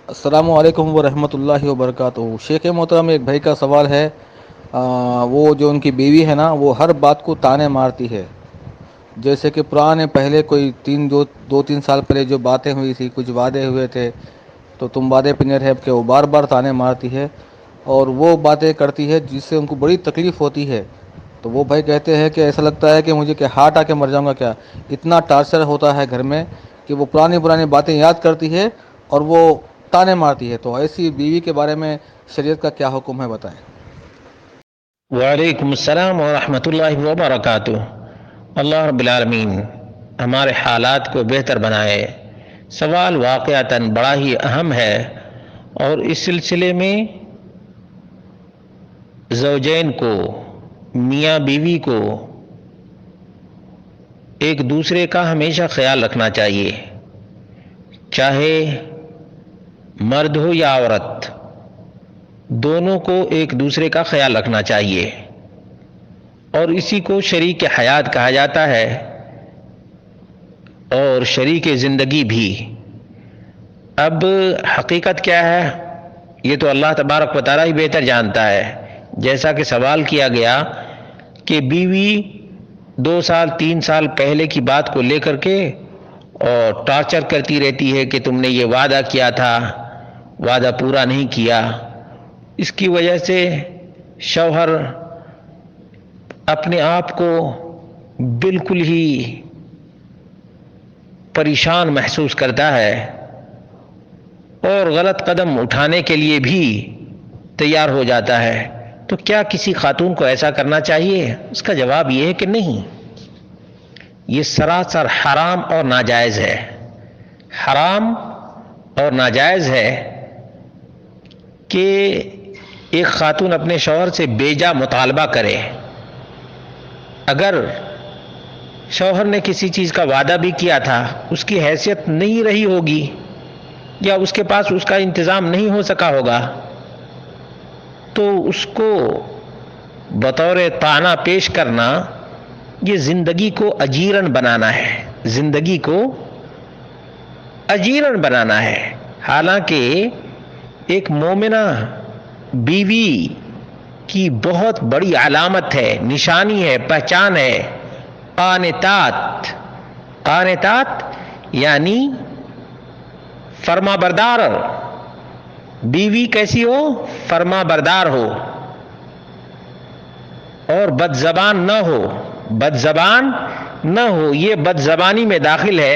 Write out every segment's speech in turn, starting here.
السلام علیکم ورحمۃ اللہ وبرکاتہ۔ شیخ محترم، ایک بھائی کا سوال ہے۔ وہ جو ان کی بیوی ہے نا، وہ ہر بات کو تانے مارتی ہے۔ جیسے کہ پرانے پہلے کوئی دو تین سال پہلے جو باتیں ہوئی تھی، کچھ وعدے ہوئے تھے، تو تم وعدے پہ نہیں رہ کہ وہ بار بار تانے مارتی ہے اور وہ باتیں کرتی ہے جس سے ان کو بڑی تکلیف ہوتی ہے۔ تو وہ بھائی کہتے ہیں کہ ایسا لگتا ہے کہ مجھے کہ ہارٹ آ کے مر جاؤں گا کیا، اتنا ٹارچر ہوتا ہے گھر میں کہ وہ پرانی پرانی باتیں یاد کرتی ہے اور وہ تانے مارتی ہے۔ تو ایسی بیوی کے بارے میں شریعت کا کیا حکم ہے، بتائیں۔ وعلیکم السلام ورحمۃ اللہ وبرکاتہ۔ اللہ رب العالمین ہمارے حالات کو بہتر بنائے۔ سوال واقعتاً بڑا ہی اہم ہے، اور اس سلسلے میں زوجین کو، میاں بیوی کو ایک دوسرے کا ہمیشہ خیال رکھنا چاہیے، چاہے مرد ہو یا عورت، دونوں کو ایک دوسرے کا خیال رکھنا چاہیے، اور اسی کو شریک حیات کہا جاتا ہے، اور شریک زندگی بھی۔ اب حقیقت کیا ہے، یہ تو اللہ تبارک و تعالیٰ ہی بہتر جانتا ہے۔ جیسا کہ سوال کیا گیا کہ بیوی 2 سال 3 سال پہلے کی بات کو لے کر کے اور ٹارچر کرتی رہتی ہے کہ تم نے یہ وعدہ کیا تھا، وعدہ پورا نہیں کیا۔ اس کی وجہ سے شوہر اپنے آپ کو بالکل ہی پریشان محسوس کرتا ہے، اور غلط قدم اٹھانے کے لیے بھی تیار ہو جاتا ہے۔ تو کیا کسی خاتون کو ایسا کرنا چاہیے؟ اس کا جواب یہ ہے کہ نہیں، یہ سراسر حرام اور ناجائز ہے۔ حرام اور ناجائز ہے کہ ایک خاتون اپنے شوہر سے بیجا مطالبہ کرے۔ اگر شوہر نے کسی چیز کا وعدہ بھی کیا تھا، اس کی حیثیت نہیں رہی ہوگی، یا اس کے پاس اس کا انتظام نہیں ہو سکا ہوگا، تو اس کو بطور طعنہ پیش کرنا، یہ زندگی کو اجیرن بنانا ہے، زندگی کو اجیرن بنانا ہے۔ حالانکہ ایک مومنہ بیوی کی بہت بڑی علامت ہے، نشانی ہے، پہچان ہے، قانتات۔ قانتات یعنی فرما بردار۔ بیوی کیسی ہو؟ فرما بردار ہو، اور بد زبان نہ ہو۔ بد زبان نہ ہو، یہ بد زبانی میں داخل ہے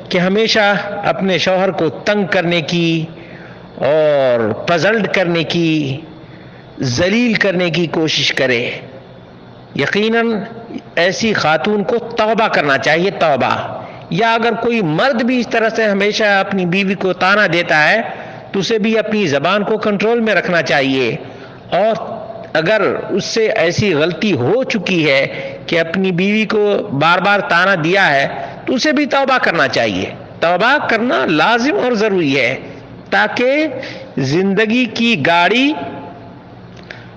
کہ ہمیشہ اپنے شوہر کو تنگ کرنے کی اور پزلڈ کرنے کی، ذلیل کرنے کی کوشش کرے۔ یقیناً ایسی خاتون کو توبہ کرنا چاہیے، توبہ۔ یا اگر کوئی مرد بھی اس طرح سے ہمیشہ اپنی بیوی کو طعنہ دیتا ہے تو اسے بھی اپنی زبان کو کنٹرول میں رکھنا چاہیے، اور اگر اس سے ایسی غلطی ہو چکی ہے کہ اپنی بیوی کو بار بار طعنہ دیا ہے تو اسے بھی توبہ کرنا چاہیے۔ توبہ کرنا لازم اور ضروری ہے، تاکہ زندگی کی گاڑی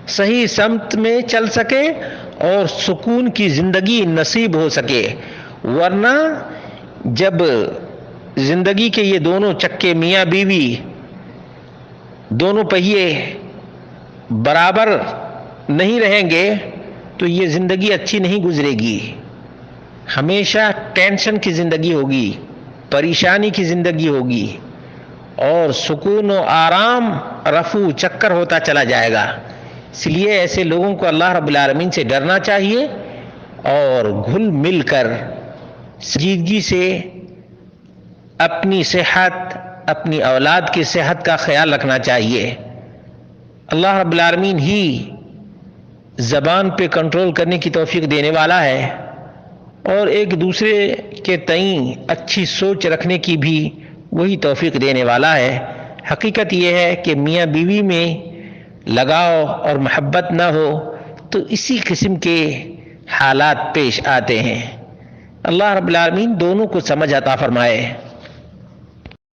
صحیح سمت میں چل سکے اور سکون کی زندگی نصیب ہو سکے۔ ورنہ جب زندگی کے یہ دونوں چکے، میاں بیوی، دونوں پہیے برابر نہیں رہیں گے تو یہ زندگی اچھی نہیں گزرے گی۔ ہمیشہ ٹینشن کی زندگی ہوگی، پریشانی کی زندگی ہوگی، اور سکون و آرام رفو چکر ہوتا چلا جائے گا۔ اس لیے ایسے لوگوں کو اللہ رب العالمین سے ڈرنا چاہیے، اور گھل مل کر سنجیدگی سے اپنی صحت، اپنی اولاد کی صحت کا خیال رکھنا چاہیے۔ اللہ رب العالمین ہی زبان پہ کنٹرول کرنے کی توفیق دینے والا ہے، اور ایک دوسرے کے تئیں اچھی سوچ رکھنے کی بھی وہی توفیق دینے والا ہے۔ حقیقت یہ ہے کہ میاں بیوی میں لگاؤ اور محبت نہ ہو تو اسی قسم کے حالات پیش آتے ہیں۔ اللہ رب العالمین دونوں کو سمجھ عطا فرمائے۔